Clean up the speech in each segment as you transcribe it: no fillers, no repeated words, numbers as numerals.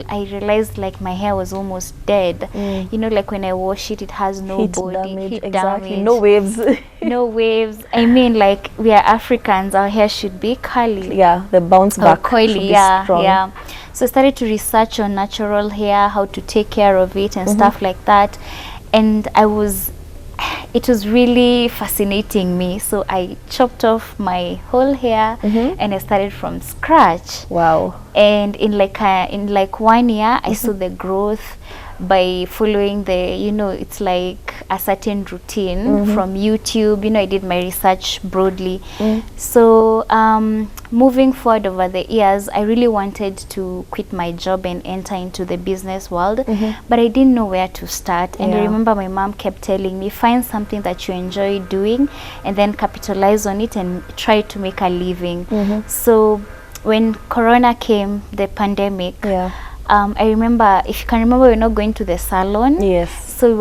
I realized like my hair was almost dead. You know, like when I wash it, it has no Heat body, damage, heat exactly. damage. No waves. No waves. I mean, like, we are Africans, our hair should be curly. Yeah, the bounce Or back coily, should be yeah, strong. yeah. So I started to research on natural hair, how to take care of it and stuff like that. And it was really fascinating me. So I chopped off my whole hair and I started from scratch. Wow. And in like 1 year, I saw the growth by following it's like a certain routine from YouTube. You know, I did my research broadly. So moving forward over the years, I really wanted to quit my job and enter into the business world, but I didn't know where to start. And I remember my mom kept telling me, find something that you enjoy doing and then capitalize on it and try to make a living. So when Corona came, the pandemic, I remember, if you can remember, we're not going to the salon. Yes. So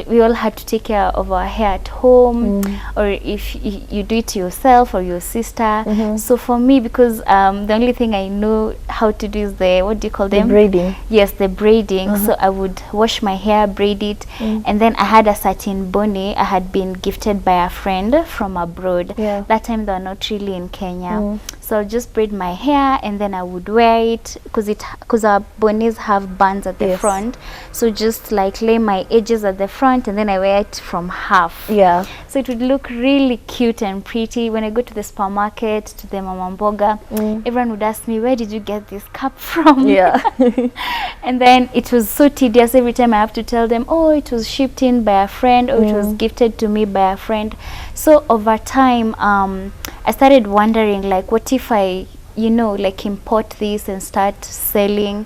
we all had to take care of our hair at home, or if you do it yourself or your sister. So for me, because the only thing I know how to do is what do you call them? Braiding. Yes, the braiding. So I would wash my hair, braid it, and then I had a certain bonnet I had been gifted by a friend from abroad. That time they were not really in Kenya. So I'll just braid my hair and then I would wear it, because our bonnets have bands at the front. So just like lay my edges at the front and then I wear it from half. So it would look really cute and pretty. When I go to the supermarket, to the mama mboga, everyone would ask me, where did you get this cap from? And then it was so tedious. Every time I have to tell them, oh, it was shipped in by a friend, or it was gifted to me by a friend. So over time, I started wondering, like, what if I, like, import this and start selling?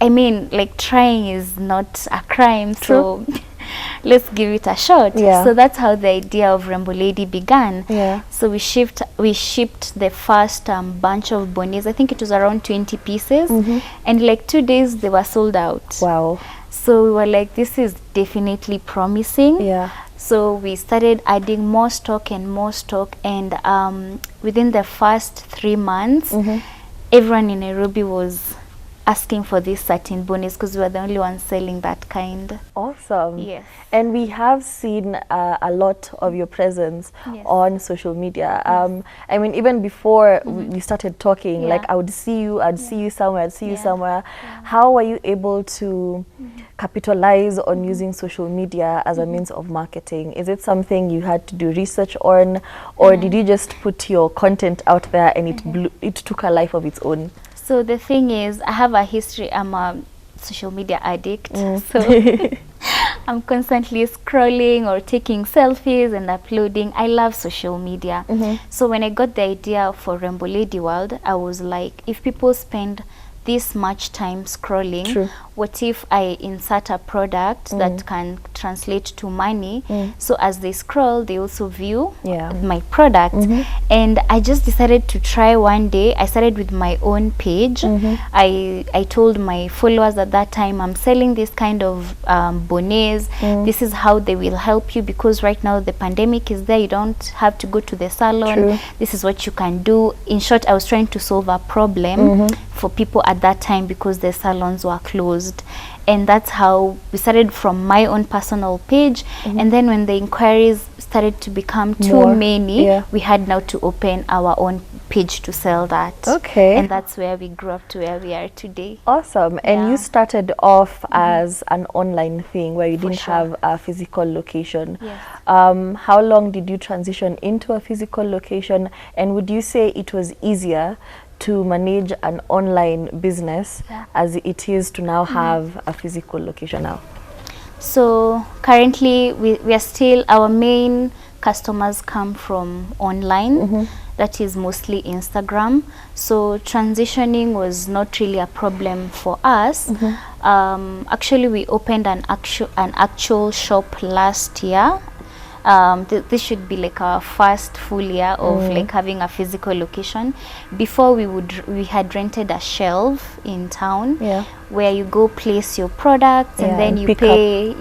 I mean, like, trying is not a crime, so let's give it a shot. So that's how the idea of Rainbow Lady began. So we shipped the first bunch of bonnets. I think it was around 20 pieces, and like 2 days they were sold out. Wow. So we were like, this is definitely promising. So we started adding more stock, and within the first 3 months, everyone in Nairobi was asking for these satin bonnets, because we were the only ones selling that kind. Awesome. Yes. And we have seen a lot of your presence on social media. I mean, even before we started talking, like, I would see you, I'd see you somewhere, I'd see you somewhere. How were you able to capitalize on using social media as a means of marketing? Is it something you had to do research on, or did you just put your content out there and it took a life of its own? So the thing is, I have a history. I'm a social media addict. So I'm constantly scrolling or taking selfies and uploading. I love social media. So when I got the idea for Rainbow Lady World, I was like, if people spend this much time scrolling, what if I insert a product that can translate to money? So as they scroll, they also view my product. And I just decided to try one day. I started with my own page. I told my followers at that time, I'm selling this kind of bonnets. This is how they will help you, because right now the pandemic is there. You don't have to go to the salon. This is what you can do. In short, I was trying to solve a problem for people at that time, because the salons were closed. And that's how we started, from my own personal page. And then when the inquiries started to become too many, we had now to open our own page to sell that. And that's where we grew up to where we are today. Awesome. And you started off as an online thing where you didn't have a physical location. How long did you transition into a physical location? And would you say it was easier to manage an online business as it is to now have a physical location now? So currently we are still, our main customers come from online. That is mostly Instagram. So transitioning was not really a problem for us. Actually, we opened an actual shop last year. This should be like our first full year of like having a physical location. Before we had rented a shelf in town where you go place your products and then you pay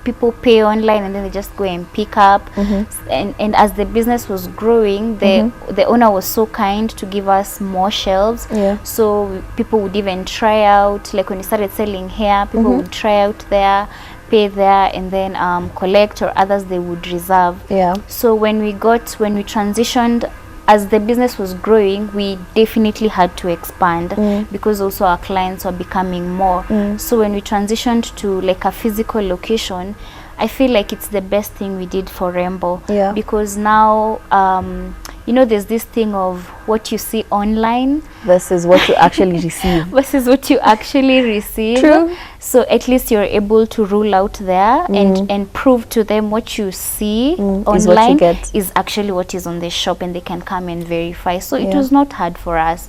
people pay online and then they just go and pick up. And as the business was growing, the owner was so kind to give us more shelves. So people would even try out, like when we started selling hair, people would try out there, pay there, and then collect, or others they would reserve. So when we transitioned, as the business was growing, we definitely had to expand because also our clients were becoming more. So when we transitioned to like a physical location, I feel like it's the best thing we did for Rainbow, because now you know, there's this thing of what you see online versus what you actually receive. True. So at least you're able to rule out there and prove to them what you see online is actually what is on the shop, and they can come and verify. So it was not hard for us.